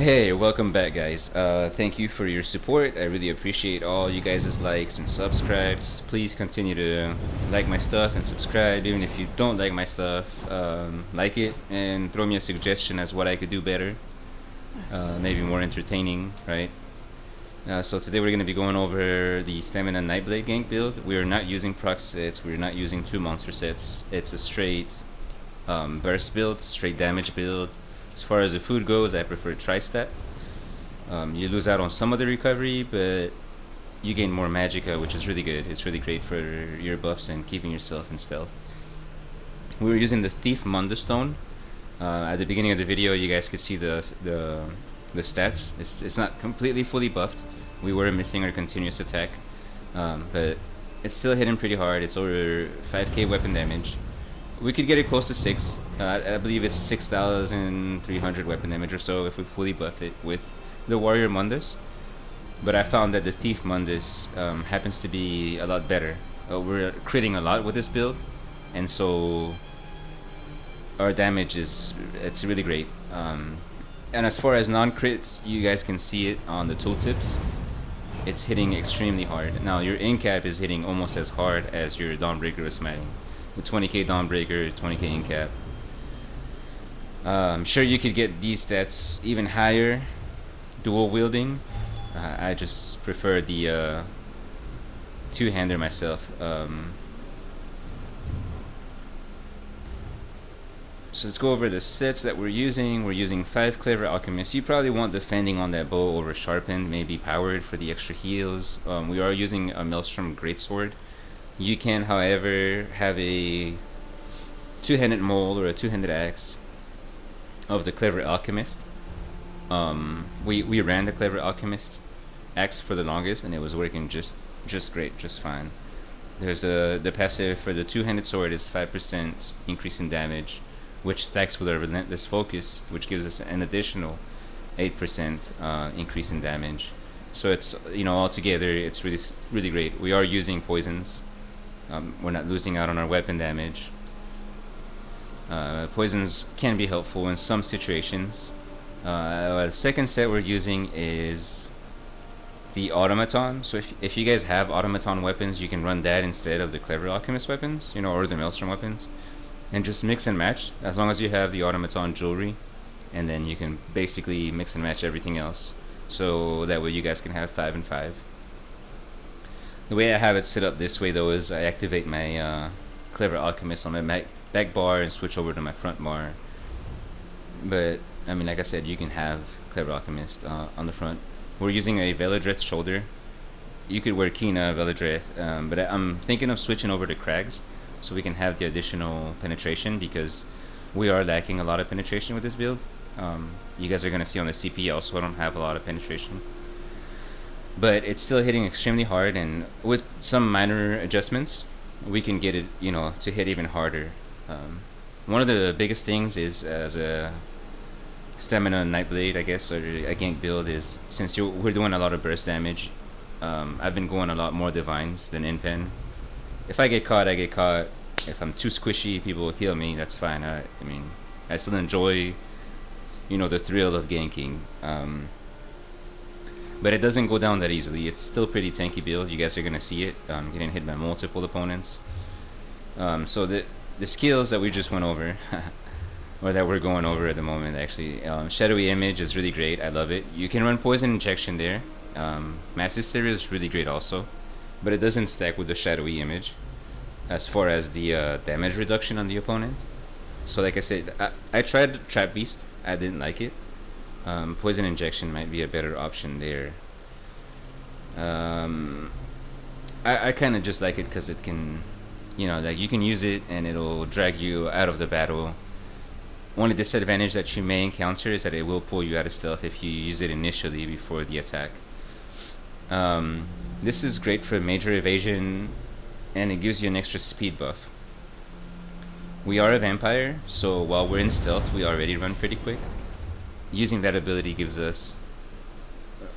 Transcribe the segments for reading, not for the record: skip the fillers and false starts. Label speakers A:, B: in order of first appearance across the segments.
A: Hey, welcome back, guys. Thank you for your support. I really appreciate all you guys' likes and subscribes. Please continue to like my stuff and subscribe, even if you don't like my stuff. Like it and throw me a suggestion as what I could do better, maybe more entertaining, right? So today we're going to be going over the Stamina Nightblade gank build. We are not using proc sets. We're not using two monster sets. It's a straight burst build, straight damage build. As far as the food goes, I prefer tri-stat. You lose out on some of the recovery, but you gain more magicka, which is really good. It's really great for your buffs and keeping yourself in stealth. We were using the Thief Munda Stone. At the beginning of the video, you guys could see the stats. It's not completely fully buffed. We were missing our continuous attack, but it's still hitting pretty hard. It's over 5k weapon damage. We could get it close to 6. I believe it's 6,300 weapon damage or so if we fully buff it with the Warrior Mundus. But I found that the Thief Mundus happens to be a lot better. We're critting a lot with this build, and so our damage it's really great. And as far as non-crits, you guys can see it on the tooltips. It's hitting extremely hard. Now your in-cap is hitting almost as hard as your Dawnbreaker is smiting. With 20k Dawnbreaker, 20k in-cap. I'm sure you could get these stats even higher, dual wielding. I just prefer the two-hander myself. So let's go over the sets that we're using. We're using 5 Clever Alchemists. You probably want defending on that bow over sharpened, maybe powered for the extra heals. We are using a Maelstrom Greatsword. You can, however, have a two-handed maul or a two-handed axe of the Clever Alchemist. We ran the Clever Alchemist axe for the longest, and it was working just great, just fine. There's the passive for the two-handed sword is 5% increase in damage, which stacks with a Relentless Focus, which gives us an additional 8% increase in damage. So it's, altogether it's really great. We are using poisons. We're not losing out on our weapon damage. Poisons can be helpful in some situations. The second set we're using is the Automaton. So if you guys have Automaton weapons, you can run that instead of the Clever Alchemist weapons, or the Maelstrom weapons. And just mix and match, as long as you have the Automaton jewelry. And then you can basically mix and match everything else. So that way you guys can have 5 and 5. The way I have it set up this way though is I activate my Clever Alchemist on my back bar and switch over to my front bar. But I mean, like I said, you can have Clever Alchemist on the front. We're using a Veladreth shoulder. You could wear Kina Veladreth, but I'm thinking of switching over to Crags so we can have the additional penetration, because we are lacking a lot of penetration with this build. You guys are going to see on the CP also I don't have a lot of penetration. But it's still hitting extremely hard, and with some minor adjustments we can get it to hit even harder. One of the biggest things is, as a Stamina Nightblade, I guess, or a gank build, is since we're doing a lot of burst damage, I've been going a lot more divines than in pen. If I get caught, I get caught. If I'm too squishy, people will kill me. That's fine. I mean, I still enjoy the thrill of ganking. But it doesn't go down that easily. It's still pretty tanky build. You guys are gonna see it. Getting hit by multiple opponents. So the skills that we just went over, or that we're going over at the moment, actually, Shadowy Image is really great. I love it. You can run Poison Injection there. Mass Hysteria is really great also, but it doesn't stack with the Shadowy Image as far as the damage reduction on the opponent. So like I said, I tried Trap Beast. I didn't like it. Poison Injection might be a better option there. I kind of just like it because it can, like you can use it and it'll drag you out of the battle. Only disadvantage that you may encounter is that it will pull you out of stealth if you use it initially before the attack. This is great for major evasion, and it gives you an extra speed buff. We are a vampire, so while we're in stealth we already run pretty quick. Using that ability gives us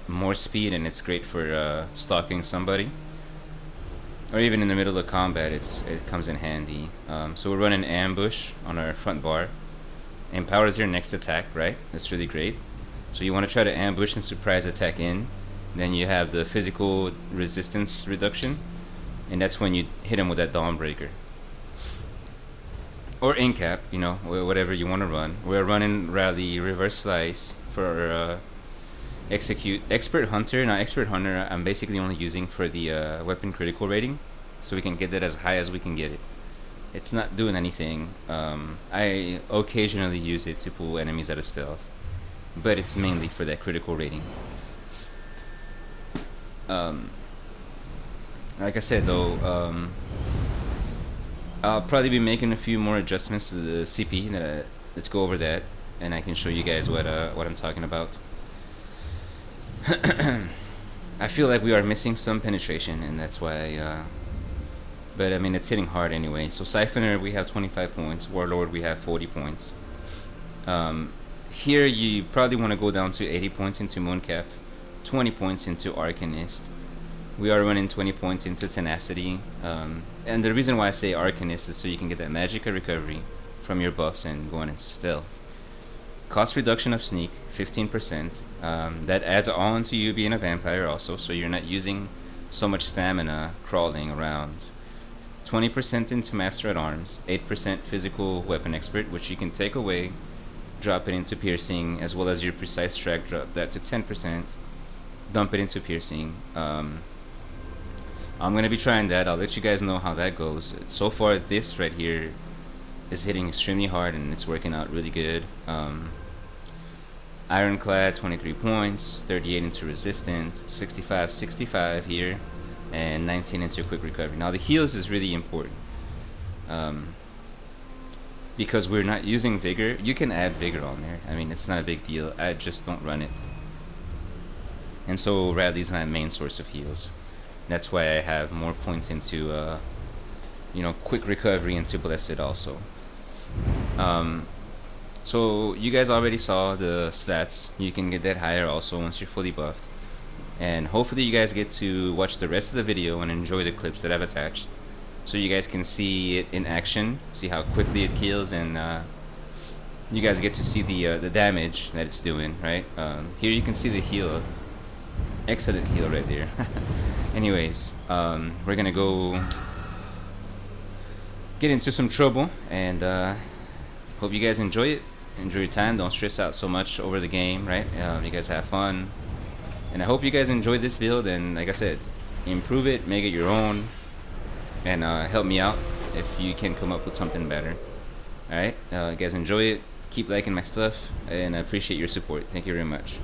A: more speed, and it's great for stalking somebody, or even in the middle of combat. It comes in handy. So we're running ambush on our front bar. Empowers your next attack, right? That's really great. So you want to try to ambush and surprise attack in. Then you have the physical resistance reduction, and that's when you hit him with that Dawnbreaker. Or incap, you know, whatever you want to run. We're running Rally Reverse Slice for Execute. Expert Hunter. Now Expert Hunter I'm basically only using for the weapon critical rating, so we can get that as high as we can get it. It's not doing anything. I occasionally use it to pull enemies out of stealth, but it's mainly for that critical rating. Like I said though, I'll probably be making a few more adjustments to the CP. Let's go over that, and I can show you guys what I'm talking about. I feel like we are missing some penetration, and that's why. But I mean, it's hitting hard anyway. So Siphoner, we have 25 points. Warlord, we have 40 points. Here, you probably want to go down to 80 points into Mooncalf, 20 points into Arcanist. We are running 20 points into Tenacity, and the reason why I say Arcanist is so you can get that Magicka recovery from your buffs and going into Stealth. Cost reduction of Sneak, 15%. That adds on to you being a vampire also, so you're not using so much stamina crawling around. 20% into Master at Arms, 8% Physical Weapon Expert, which you can take away, drop it into Piercing, as well as your Precise Strike, drop that to 10%, dump it into Piercing. I'm going to be trying that. I'll let you guys know how that goes. So far, this right here is hitting extremely hard, and it's working out really good. Ironclad, 23 points, 38 into Resistant, 65 here, and 19 into Quick Recovery. Now, the heals is really important. Because we're not using Vigor. You can add Vigor on there. I mean, it's not a big deal. I just don't run it. And so, Radley's my main source of heals. That's why I have more points into, you know, Quick Recovery into Blessed also. So you guys already saw the stats. You can get that higher also once you're fully buffed. And hopefully you guys get to watch the rest of the video and enjoy the clips that I've attached, so you guys can see it in action, see how quickly it kills, and you guys get to see the damage that it's doing, right? Here you can see the heal. Excellent heal right there. Anyways, we're gonna go get into some trouble, and hope you guys enjoy it. Enjoy your time. Don't stress out so much over the game, right? You guys have fun, and I hope you guys enjoy this build. And like I said, improve it, make it your own, and help me out if you can come up with something better. All right, you guys enjoy it. Keep liking my stuff, and I appreciate your support. Thank you very much.